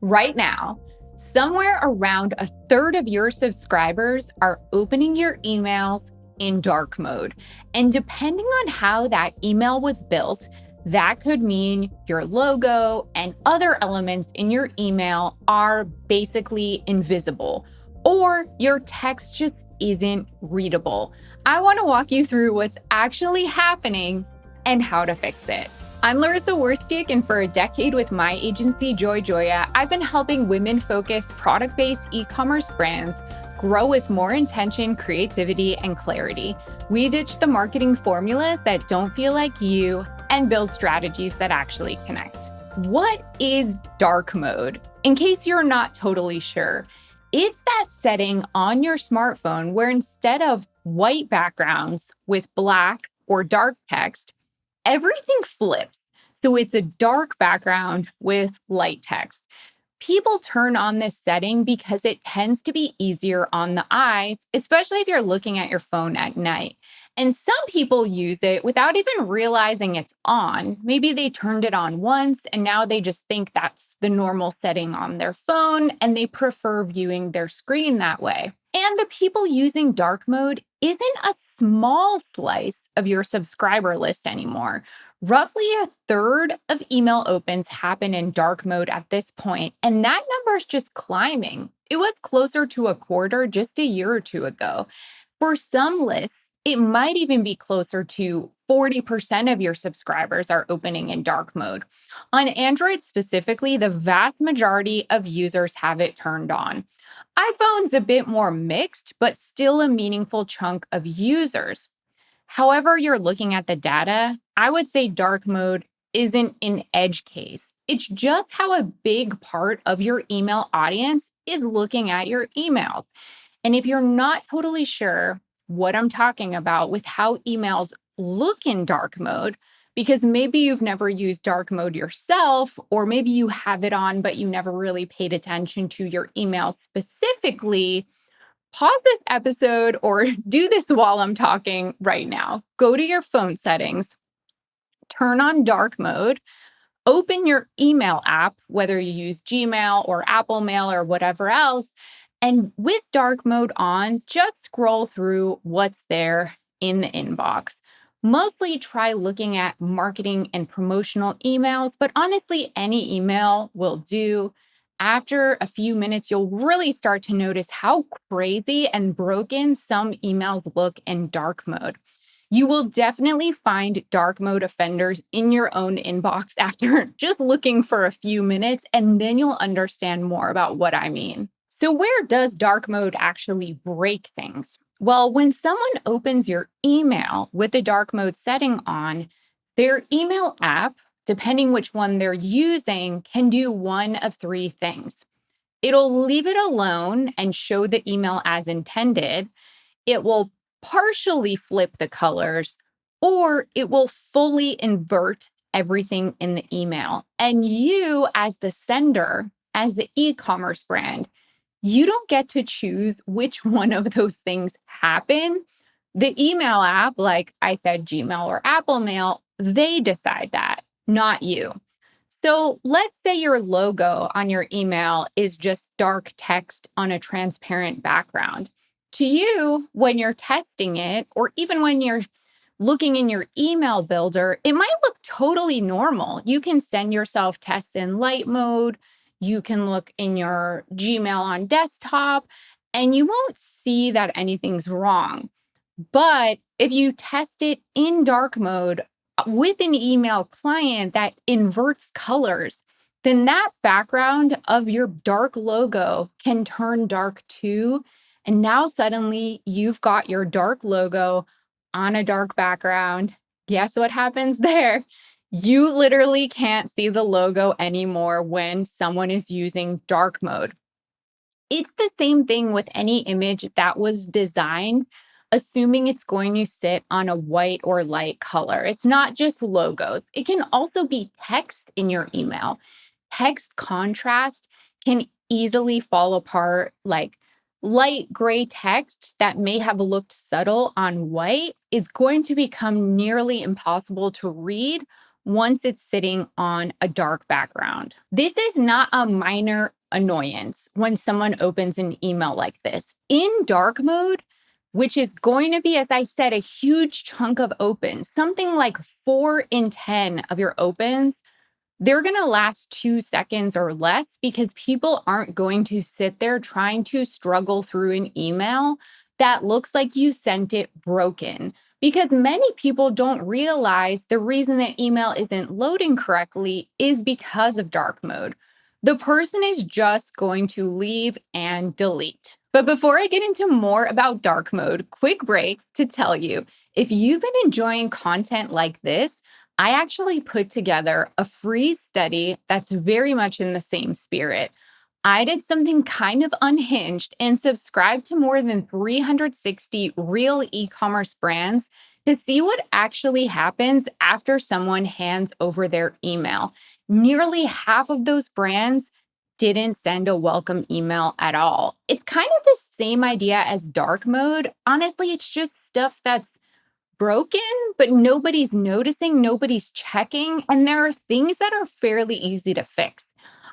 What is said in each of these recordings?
Right now, somewhere around a third of your subscribers are opening your emails in dark mode. And depending on how that email was built, that could mean your logo and other elements in your email are basically invisible, or your text just isn't readable. I want to walk you through what's actually happening and how to fix it. I'm Laryssa, and for a decade with my agency, Joy Joya, I've been helping women-focused product-based e-commerce brands grow with more intention, creativity, and clarity. We ditch the marketing formulas that don't feel like you and build strategies that actually connect. What is dark mode? In case you're not totally sure, it's that setting on your smartphone where instead of white backgrounds with black or dark text, everything flips. So it's a dark background with light text. People turn on this setting because it tends to be easier on the eyes, especially if you're looking at your phone at night. And some people use it without even realizing it's on. Maybe they turned it on once and now they just think that's the normal setting on their phone and they prefer viewing their screen that way. And the people using dark mode isn't a small slice of your subscriber list anymore. Roughly a third of email opens happen in dark mode at this point, and that number is just climbing. It was closer to a quarter just a year or two ago. For some lists, it might even be closer to 40% of your subscribers are opening in dark mode. On Android specifically, the vast majority of users have it turned on. iPhone's a bit more mixed, but still a meaningful chunk of users. However, you're looking at the data, I would say dark mode isn't an edge case. It's just how a big part of your email audience is looking at your emails. And if you're not totally sure what I'm talking about with how emails look in dark mode, because maybe you've never used dark mode yourself, or maybe you have it on, but you never really paid attention to your email specifically, pause this episode or do this while I'm talking right now. Go to your phone settings, turn on dark mode, open your email app, whether you use Gmail or Apple Mail or whatever else. And with dark mode on, just scroll through what's there in the inbox. Mostly try looking at marketing and promotional emails, but honestly, any email will do. After a few minutes, you'll really start to notice how crazy and broken some emails look in dark mode. You will definitely find dark mode offenders in your own inbox after just looking for a few minutes, and then you'll understand more about what I mean. So, where does dark mode actually break things? Well, when someone opens your email with the dark mode setting on, their email app, depending which one they're using, can do one of three things. It'll leave it alone and show the email as intended. It will partially flip the colors, or it will fully invert everything in the email. And you, as the sender, as the e-commerce brand, you don't get to choose which one of those things happen. The email app, like I said, Gmail or Apple Mail, they decide that, not you. So let's say your logo on your email is just dark text on a transparent background. To you, when you're testing it, or even when you're looking in your email builder, it might look totally normal. You can send yourself tests in light mode. You can look in your Gmail on desktop, and you won't see that anything's wrong. But if you test it in dark mode with an email client that inverts colors, then that background of your dark logo can turn dark too. And now suddenly you've got your dark logo on a dark background. Guess what happens there? You literally can't see the logo anymore when someone is using dark mode. It's the same thing with any image that was designed, assuming it's going to sit on a white or light color. It's not just logos, it can also be text in your email. Text contrast can easily fall apart, like light gray text that may have looked subtle on white is going to become nearly impossible to read once it's sitting on a dark background. This is not a minor annoyance when someone opens an email like this. In dark mode, which is going to be, as I said, a huge chunk of opens, something like 4 in 10 of your opens, they're going to last 2 seconds or less because people aren't going to sit there trying to struggle through an email that looks like you sent it broken. Because many people don't realize the reason that email isn't loading correctly is because of dark mode. The person is just going to leave and delete. But before I get into more about dark mode, quick break to tell you, if you've been enjoying content like this, I actually put together a free study that's very much in the same spirit. I did something kind of unhinged and subscribed to more than 360 real e-commerce brands to see what actually happens after someone hands over their email. Nearly half of those brands didn't send a welcome email at all. It's kind of the same idea as dark mode. Honestly, it's just stuff that's broken, but nobody's noticing, nobody's checking, and there are things that are fairly easy to fix.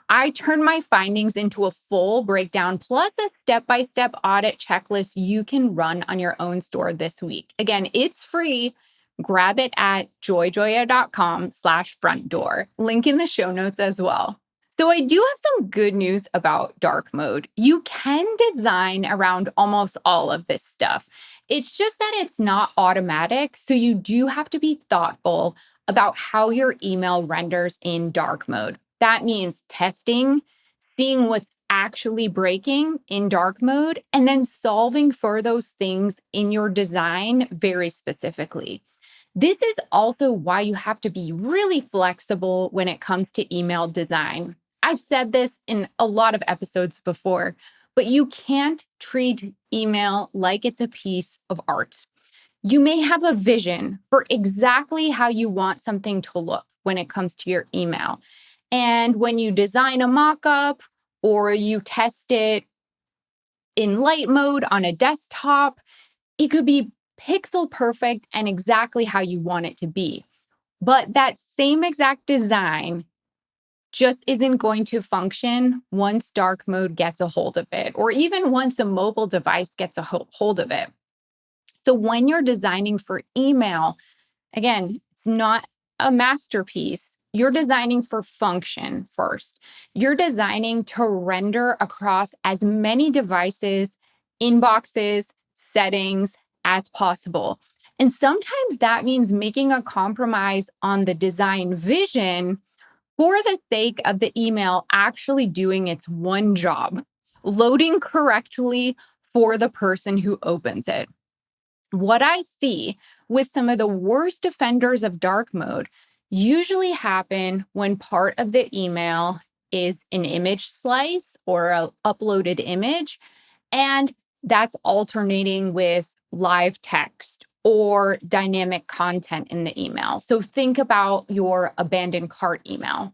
I turned my findings into a full breakdown plus a step-by-step audit checklist you can run on your own store this week. Again, it's free. Grab it at joyjoya.com/front door. Link in the show notes as well. So I do have some good news about dark mode. You can design around almost all of this stuff. It's just that it's not automatic. So you do have to be thoughtful about how your email renders in dark mode. That means testing, seeing what's actually breaking in dark mode, and then solving for those things in your design very specifically. This is also why you have to be really flexible when it comes to email design. I've said this in a lot of episodes before, but you can't treat email like it's a piece of art. You may have a vision for exactly how you want something to look when it comes to your email. And when you design a mock-up or you test it in light mode on a desktop, it could be pixel perfect and exactly how you want it to be. But that same exact design just isn't going to function once dark mode gets a hold of it, or even once a mobile device gets a hold of it. So when you're designing for email, again, it's not a masterpiece. You're designing for function first. You're designing to render across as many devices, inboxes, settings as possible. And sometimes that means making a compromise on the design vision for the sake of the email actually doing its one job, loading correctly for the person who opens it. What I see with some of the worst offenders of dark mode usually happen when part of the email is an image slice or an uploaded image, and that's alternating with live text or dynamic content in the email. So think about your abandoned cart email.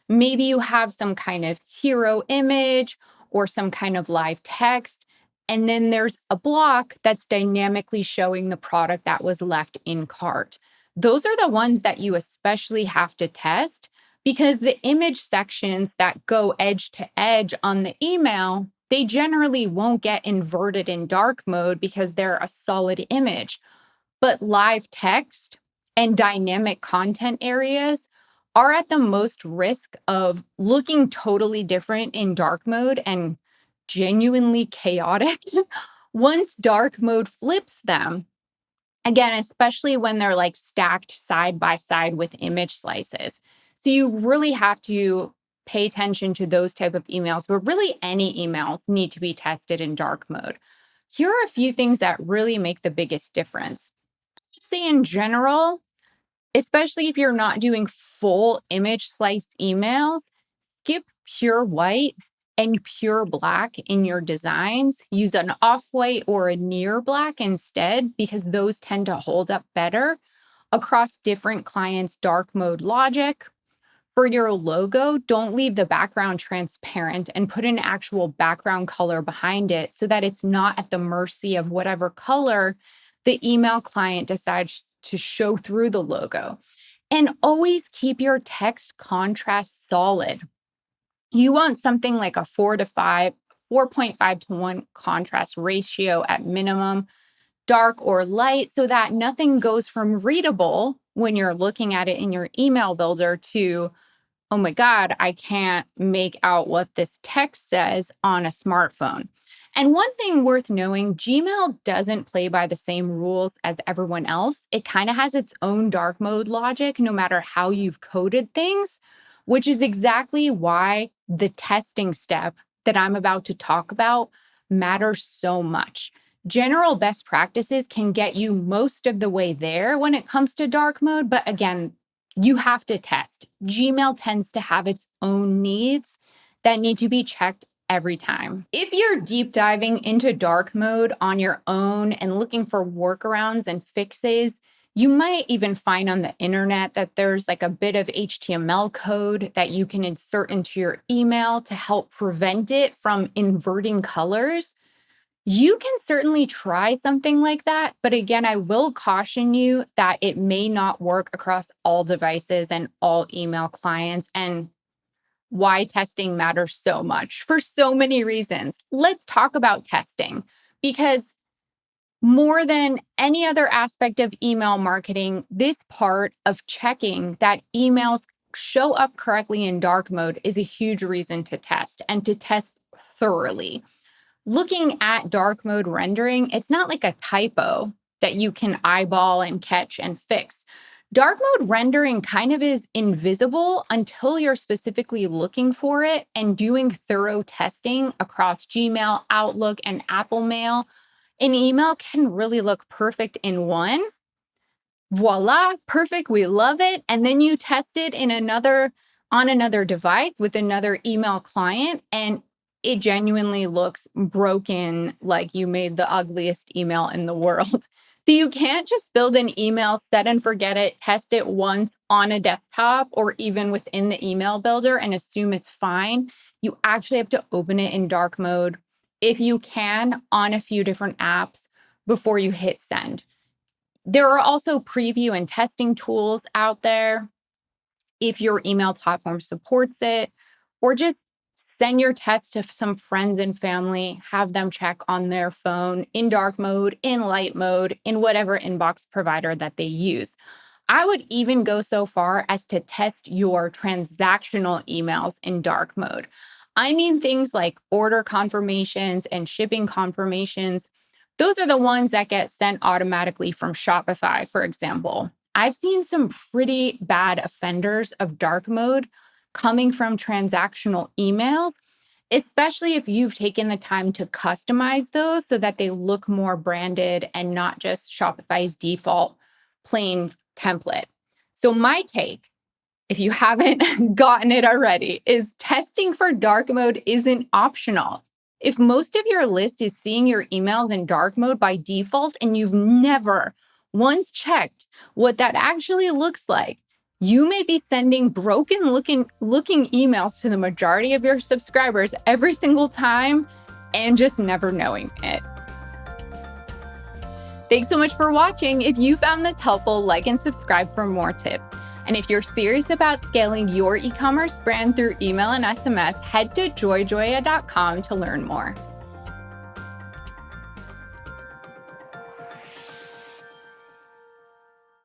Maybe you have some kind of hero image or some kind of live text, and then there's a block that's dynamically showing the product that was left in cart. Those are the ones that you especially have to test because the image sections that go edge to edge on the email, they generally won't get inverted in dark mode because they're a solid image. But live text and dynamic content areas are at the most risk of looking totally different in dark mode and genuinely chaotic once dark mode flips them. Again, especially when they're like stacked side by side with image slices. So you really have to pay attention to those type of emails, but really any emails need to be tested in dark mode. Here are a few things that really make the biggest difference. I'd say in general, especially if you're not doing full image sliced emails, skip pure white and pure black in your designs. Use an off-white or a near black instead, because those tend to hold up better across different clients' dark mode logic. For your logo, don't leave the background transparent and put an actual background color behind it so that it's not at the mercy of whatever color the email client decides to show through the logo. And always keep your text contrast solid. You want something like a 4.5 to 1 contrast ratio at minimum, dark or light, so that nothing goes from readable when you're looking at it in your email builder to, oh my God, I can't make out what this text says on a smartphone. And one thing worth knowing, Gmail doesn't play by the same rules as everyone else. It kind of has its own dark mode logic, no matter how you've coded things, which is exactly why the testing step that I'm about to talk about matters so much. General best practices can get you most of the way there when it comes to dark mode, but again, you have to test. Gmail tends to have its own needs that need to be checked every time. If you're deep diving into dark mode on your own and looking for workarounds and fixes, you might even find on the internet that there's like a bit of HTML code that you can insert into your email to help prevent it from inverting colors. You can certainly try something like that, but again, I will caution you that it may not work across all devices and all email clients, and why testing matters so much for so many reasons. Let's talk about testing, because more than any other aspect of email marketing, this part of checking that emails show up correctly in dark mode is a huge reason to test, and to test thoroughly. Looking at dark mode rendering, it's not like a typo that you can eyeball and catch and fix. Dark mode rendering kind of is invisible until you're specifically looking for it, and doing thorough testing across Gmail, Outlook, and Apple Mail. An email can really look perfect in one. Voila, perfect, we love it. And then you test it on another device with another email client, and it genuinely looks broken, like you made the ugliest email in the world. So you can't just build an email, set and forget it, test it once on a desktop or even within the email builder and assume it's fine. You actually have to open it in dark mode, if you can, on a few different apps before you hit send. There are also preview and testing tools out there if your email platform supports it, or just send your test to some friends and family, have them check on their phone in dark mode, in light mode, in whatever inbox provider that they use. I would even go so far as to test your transactional emails in dark mode. I mean, things like order confirmations and shipping confirmations. Those are the ones that get sent automatically from Shopify, for example. I've seen some pretty bad offenders of dark mode coming from transactional emails, especially if you've taken the time to customize those so that they look more branded and not just Shopify's default plain template. So my take, if you haven't gotten it already, is testing for dark mode isn't optional. If most of your list is seeing your emails in dark mode by default and you've never once checked what that actually looks like, you may be sending broken looking emails to the majority of your subscribers every single time and just never knowing it. Thanks so much for watching. If you found this helpful, like and subscribe for more tips. And if you're serious about scaling your e-commerce brand through email and SMS, head to joyjoya.com to learn more.